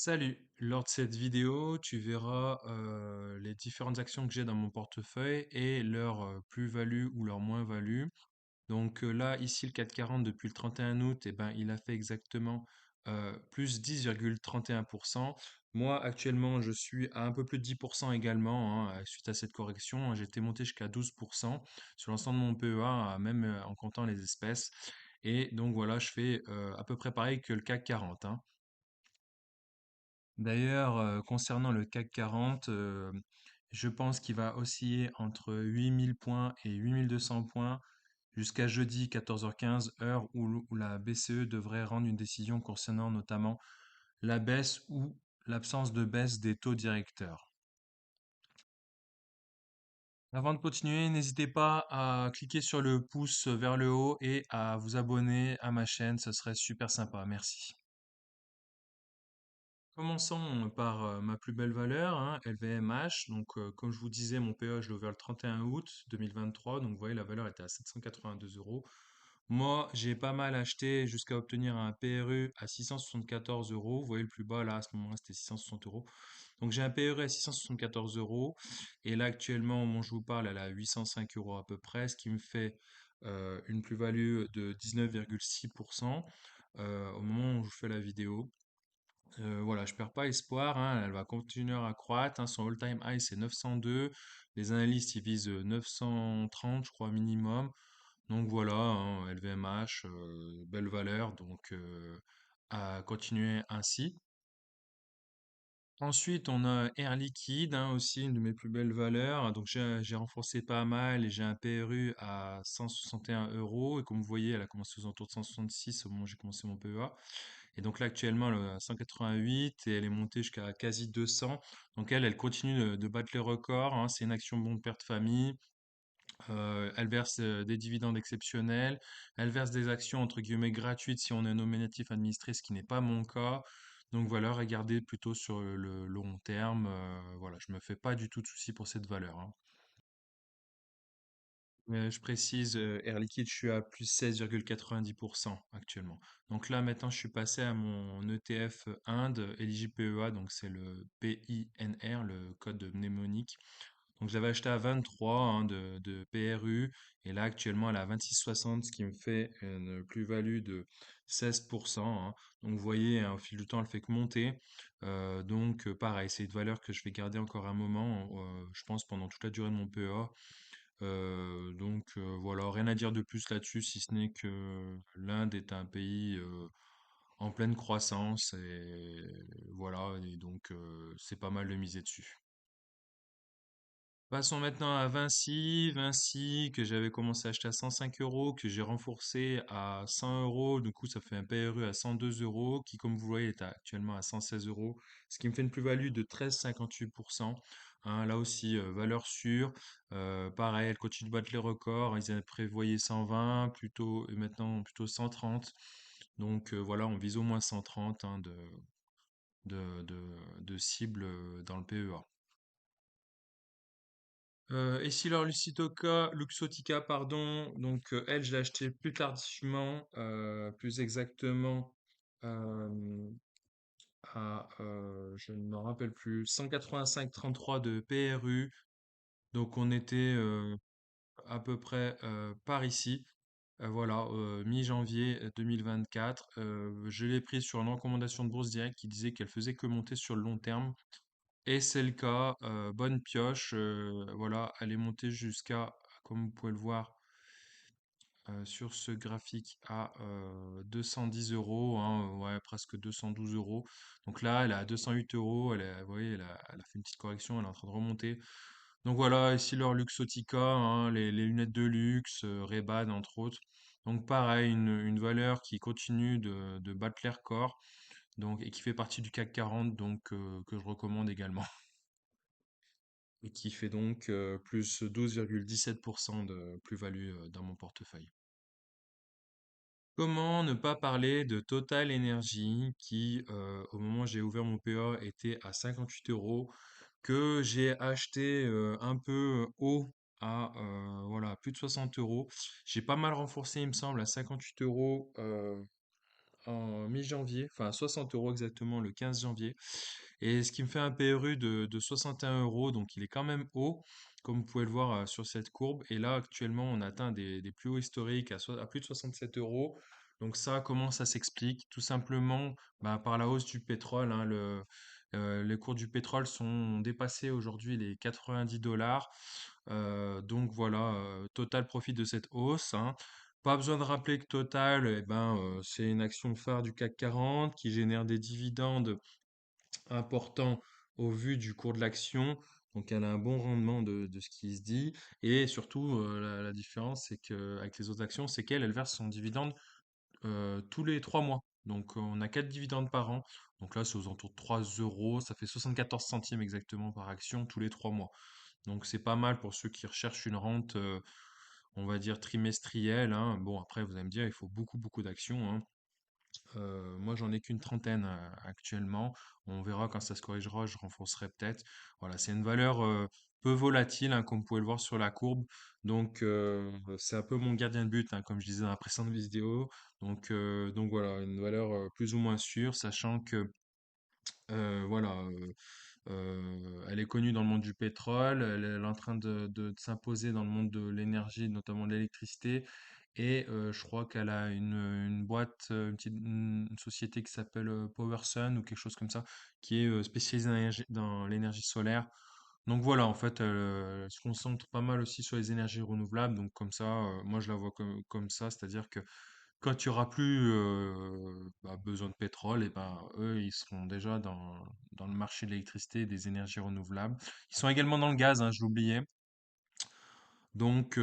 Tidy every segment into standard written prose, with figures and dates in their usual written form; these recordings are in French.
Salut, lors de cette vidéo, tu verras les différentes actions que j'ai dans mon portefeuille et leur plus-value ou leur moins-value. Donc là, ici, le CAC 40 depuis le 31 août, eh ben, il a fait exactement plus 10,31%. Moi, actuellement, je suis à un peu plus de 10% également suite à cette correction. J'étais monté jusqu'à 12% sur l'ensemble de mon PEA, même en comptant les espèces. Et donc voilà, je fais à peu près pareil que le CAC 40, hein. D'ailleurs, concernant le CAC 40, je pense qu'il va osciller entre 8000 points et 8200 points jusqu'à jeudi 14h15, heure où la BCE devrait rendre une décision concernant notamment la baisse ou l'absence de baisse des taux directeurs. Avant de continuer, n'hésitez pas à cliquer sur le pouce vers le haut et à vous abonner à ma chaîne, ce serait super sympa. Merci. Commençons par ma plus belle valeur, hein, LVMH. Donc, comme je vous disais, mon PE, je l'ai ouvert le 31 août 2023. Donc, vous voyez, la valeur était à 782 euros. Moi, j'ai pas mal acheté jusqu'à obtenir un PRU à 674 euros. Vous voyez, le plus bas, là, à ce moment-là, c'était 660 euros. Donc, j'ai un PRU à 674 euros. Et là, actuellement, au moment où je vous parle, elle est à 805 euros à peu près, ce qui me fait une plus-value de 19,6% au moment où je fais la vidéo. Voilà, je perds pas espoir, hein, elle va continuer à croître, hein, son all-time high c'est 902, les analystes ils visent 930 je crois minimum, donc voilà, hein, LVMH, belle valeur, donc à continuer ainsi. Ensuite, on a Air Liquide, hein, aussi une de mes plus belles valeurs. Donc, j'ai renforcé pas mal et j'ai un PRU à 161 euros. Et comme vous voyez, elle a commencé aux alentours de 166 au moment où j'ai commencé mon PEA. Et donc là, actuellement, elle est à 188 et elle est montée jusqu'à quasi 200. Donc, elle continue de battre les records, hein. C'est une action bon de perte famille. Elle verse des dividendes exceptionnels. Elle verse des actions entre guillemets gratuites si on est nominatif administré, ce qui n'est pas mon cas. Donc voilà, regardez plutôt sur le long terme. Voilà, je me fais pas du tout de soucis pour cette valeur, hein. Je précise, Air Liquide, je suis à plus 16,90% actuellement. Donc là, maintenant, je suis passé à mon ETF Inde, éligible PEA, donc c'est le PINR, le code mnémonique. Donc j'avais acheté à 23 hein, de PRU et là actuellement elle est à 26,60 ce qui me fait une plus-value de 16%, hein. Donc vous voyez, hein, au fil du temps elle fait que monter. Donc pareil, c'est une valeur que je vais garder encore un moment, je pense pendant toute la durée de mon PEA. Donc voilà, rien à dire de plus là-dessus si ce n'est que l'Inde est un pays en pleine croissance et voilà, et donc c'est pas mal de miser dessus. Passons maintenant à Vinci. Vinci, que j'avais commencé à acheter à 105 euros, que j'ai renforcé à 100 euros. Du coup, ça fait un PRU à 102 euros, qui, comme vous voyez, est actuellement à 116 euros. Ce qui me fait une plus-value de 13,58%, hein. Là aussi, valeur sûre. Pareil, elle continue de battre les records. Ils avaient prévoyé 120, plutôt, et maintenant plutôt 130. Donc voilà, on vise au moins 130 hein, de cible dans le PEA. Essilor Luxottica, pardon. Donc, elle, je l'ai acheté plus tardivement, plus exactement euh, je ne me rappelle plus, 185,33 de PRU. Donc, on était à peu près par ici. Voilà, mi-janvier 2024. Je l'ai prise sur une recommandation de Bourse Direct qui disait qu'elle faisait que monter sur le long terme. Et c'est le cas, bonne pioche, voilà, elle est montée jusqu'à, comme vous pouvez le voir sur ce graphique, à 210 euros, hein, ouais, presque 212 euros. Donc là, elle est à 208 euros, vous voyez, elle a fait une petite correction, elle est en train de remonter. Donc voilà, ici leur Luxottica, hein, les lunettes de luxe, Ray-Ban entre autres. Donc pareil, une valeur qui continue de battre les records, donc, et qui fait partie du CAC 40, donc que je recommande également. Et qui fait donc plus 12,17% de plus-value dans mon portefeuille. Comment ne pas parler de Total Energy qui, au moment où j'ai ouvert mon PA, était à 58 euros, que j'ai acheté un peu haut à voilà, plus de 60 euros. J'ai pas mal renforcé, il me semble, à 58 euros en mi-janvier, enfin 60 euros exactement le 15 janvier. Et ce qui me fait un PRU de 61 euros, donc il est quand même haut, comme vous pouvez le voir sur cette courbe. Et là, actuellement, on atteint des plus hauts historiques à plus de 67 euros. Donc ça, comment ça s'explique? Tout simplement bah, par la hausse du pétrole, hein. Les cours du pétrole sont dépassés aujourd'hui les 90 dollars. Donc voilà, Total profite de cette hausse, hein. Pas besoin de rappeler que Total, eh ben, c'est une action phare du CAC 40 qui génère des dividendes importants au vu du cours de l'action. Donc elle a un bon rendement de ce qui se dit. Et surtout, la différence, c'est que avec les autres actions, c'est qu'elle verse son dividende tous les 3 mois. Donc on a 4 dividendes par an. Donc là, c'est aux alentours de 3 euros. Ça fait 74 centimes exactement par action tous les 3 mois. Donc c'est pas mal pour ceux qui recherchent une rente, on va dire trimestrielle, hein. Bon, après, vous allez me dire, il faut beaucoup, beaucoup d'actions, hein. Moi, j'en ai qu'une trentaine actuellement. On verra quand ça se corrigera, je renforcerai peut-être. Voilà, c'est une valeur peu volatile, hein, comme vous pouvez le voir sur la courbe. Donc, c'est un peu mon gardien de but, hein, comme je disais dans la précédente vidéo. Donc voilà, une valeur plus ou moins sûre, sachant que voilà, elle est connue dans le monde du pétrole, elle est en train de s'imposer dans le monde de l'énergie, notamment de l'électricité. Et je crois qu'elle a une boîte, une société qui s'appelle PowerSun ou quelque chose comme ça, qui est spécialisée dans l'énergie solaire. Donc voilà, en fait, elle se concentre pas mal aussi sur les énergies renouvelables. Donc comme ça, moi je la vois comme ça, c'est-à-dire que quand il y aura plus bah, besoin de pétrole, et ben eux, ils seront déjà dans le marché de l'électricité et des énergies renouvelables. Ils sont également dans le gaz, hein, je l'oubliais. Donc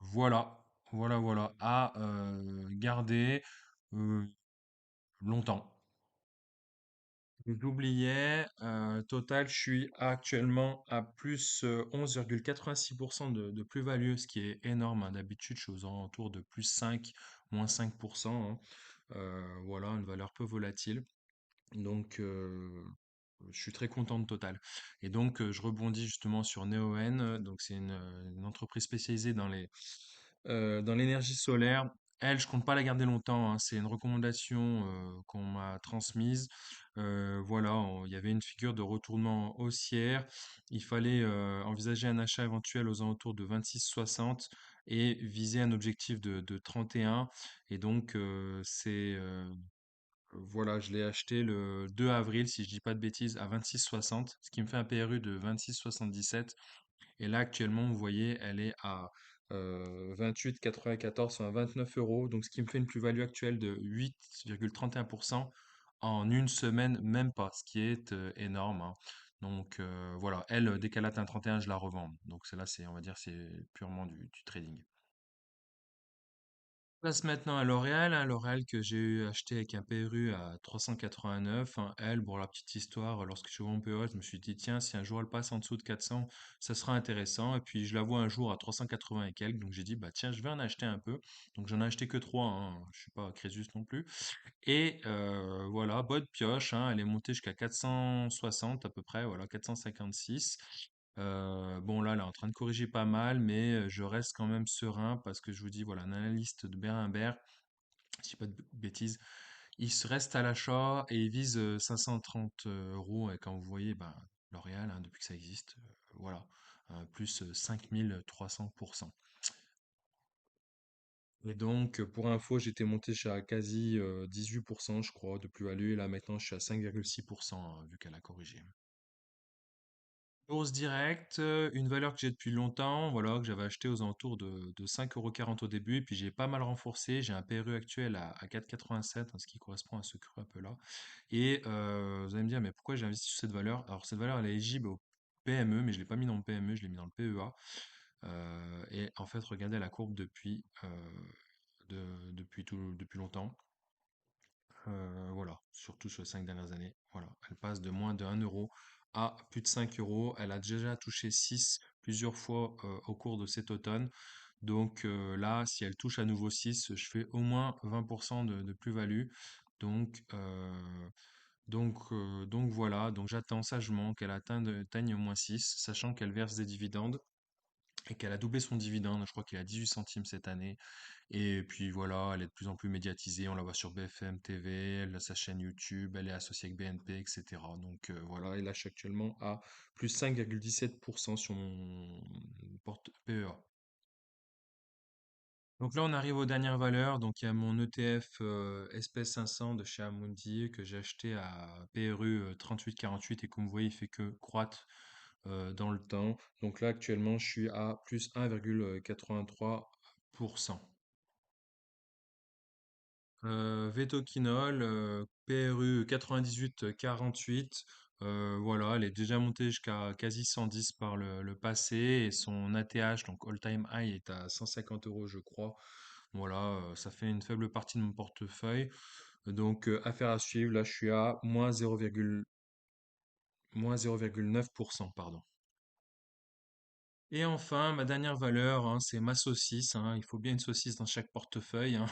voilà, à garder euh, longtemps. J'oubliais, total, je suis actuellement à plus 11,86% de plus-value, ce qui est énorme, hein. D'habitude, je suis aux alentours de plus 5, moins 5%, hein. Voilà, une valeur peu volatile. Donc, je suis très content de Total. Et donc, je rebondis justement sur Neoen. Donc, c'est une entreprise spécialisée dans l'énergie solaire. Elle, je compte pas la garder longtemps, hein. C'est une recommandation qu'on m'a transmise. Voilà, il y avait une figure de retournement haussière. Il fallait envisager un achat éventuel aux alentours de 26,60 et viser un objectif de 31. Et donc, voilà, je l'ai acheté le 2 avril, si je dis pas de bêtises, à 26,60, ce qui me fait un PRU de 26,77. Et là, actuellement, vous voyez, elle est à 28,94, enfin 29 euros. Donc, ce qui me fait une plus-value actuelle de 8,31% en une semaine, même pas, ce qui est énorme, hein. Donc, voilà, elle, dès qu'elle atteint 31, je la revends. Donc, celle-là, on va dire, c'est purement du trading. Passe maintenant à L'Oréal, hein, L'Oréal que j'ai acheté avec un PRU à 389, hein. Elle, pour la petite histoire, lorsque je suis en PE, je me suis dit, tiens, si un jour elle passe en dessous de 400, ça sera intéressant. Et puis je la vois un jour à 380 et quelques, donc j'ai dit, bah tiens, je vais en acheter un peu. Donc j'en ai acheté que 3, hein. Je suis pas Crésus non plus. Et voilà, bonne pioche, hein, elle est montée jusqu'à 460 à peu près, voilà, 456. Bon là, elle est en train de corriger pas mal, mais je reste quand même serein parce que je vous dis, voilà, un analyste de Berenberg, si je dis pas de bêtises, il se reste à l'achat et il vise 530 euros. Et quand vous voyez, ben, L'Oréal, hein, depuis que ça existe, voilà, plus 5300%. Et donc, pour info, j'étais monté à quasi 18%, je crois, de plus-value. Et là, maintenant, je suis à 5,6%, vu qu'elle a corrigé. Bourse directe, une valeur que j'ai depuis longtemps, voilà, que j'avais acheté aux alentours de 5,40 € au début, et puis j'ai pas mal renforcé. J'ai un PRU actuel à 4,87, hein, ce qui correspond à ce creux un peu là. Et vous allez me dire, mais pourquoi j'ai investi sur cette valeur? Alors, cette valeur, elle est éligible au PME, mais je l'ai pas mis dans le PME, je l'ai mis dans le PEA. Et en fait, regardez la courbe depuis longtemps. Voilà, surtout sur les 5 dernières années. Voilà, elle passe de moins de 1 € à plus de 5 €. Elle a déjà touché 6 plusieurs fois au cours de cet automne. Donc là, si elle touche à nouveau 6, je fais au moins 20% de plus-value. Donc, donc voilà, donc j'attends sagement qu'elle atteigne au moins 6, sachant qu'elle verse des dividendes. et qu'elle a doublé son dividende. Je crois qu'il est à 18 centimes cette année. Et puis voilà, elle est de plus en plus médiatisée. On la voit sur BFM TV, elle a sa chaîne YouTube, elle est associée avec BNP, etc. Donc voilà, elle lâche actuellement à plus 5,17% sur mon porte PEA. Donc là, on arrive aux dernières valeurs. Donc il y a mon ETF SP 500 de chez Amundi que j'ai acheté à PRU 38,48 et comme vous voyez, il fait que croître dans le temps. Donc là, actuellement, je suis à plus 1,83%. Vétoquinol, PRU 98,48. Voilà, elle est déjà montée jusqu'à quasi 110 par le passé et son ATH, donc all-time high, est à 150 euros, je crois. Voilà, ça fait une faible partie de mon portefeuille. Donc, affaire à suivre. Là, je suis à moins 0,9%, pardon. Et enfin, ma dernière valeur, hein, c'est ma saucisse, hein. Il faut bien une saucisse dans chaque portefeuille, hein.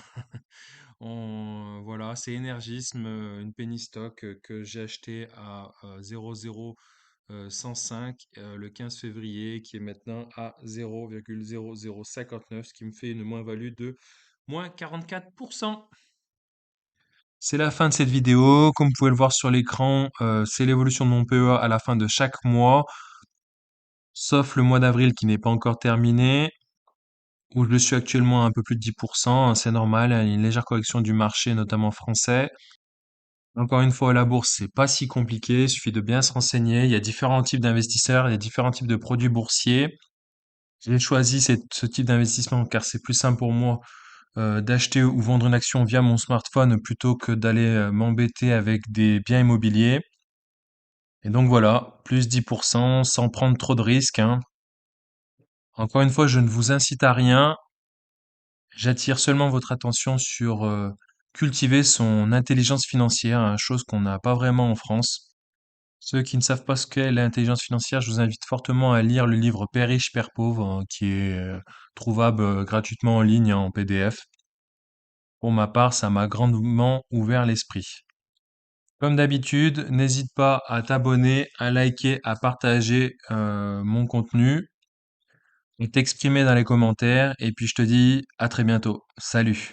Voilà, c'est Energism, une penny stock que j'ai acheté à 0,0105 le 15 février, qui est maintenant à 0,0059, ce qui me fait une moins-value de moins 44%. C'est la fin de cette vidéo. Comme vous pouvez le voir sur l'écran, c'est l'évolution de mon PEA à la fin de chaque mois, sauf le mois d'avril qui n'est pas encore terminé, où je suis actuellement à un peu plus de 10%, hein. C'est normal, il y a une légère correction du marché, notamment français. Encore une fois, la bourse, c'est pas si compliqué, il suffit de bien se renseigner. Il y a différents types d'investisseurs, il y a différents types de produits boursiers. J'ai choisi ce type d'investissement car c'est plus simple pour moi d'acheter ou vendre une action via mon smartphone plutôt que d'aller m'embêter avec des biens immobiliers. Et donc voilà, plus 10% sans prendre trop de risques, hein. Encore une fois, je ne vous incite à rien. J'attire seulement votre attention sur cultiver son intelligence financière, hein, chose qu'on n'a pas vraiment en France. Ceux qui ne savent pas ce qu'est l'intelligence financière, je vous invite fortement à lire le livre Père riche, Père pauvre, hein, qui est trouvable gratuitement en ligne, hein, en PDF. Pour ma part, ça m'a grandement ouvert l'esprit. Comme d'habitude, n'hésite pas à t'abonner, à liker, à partager mon contenu, et t'exprimer dans les commentaires. Et puis je te dis à très bientôt. Salut!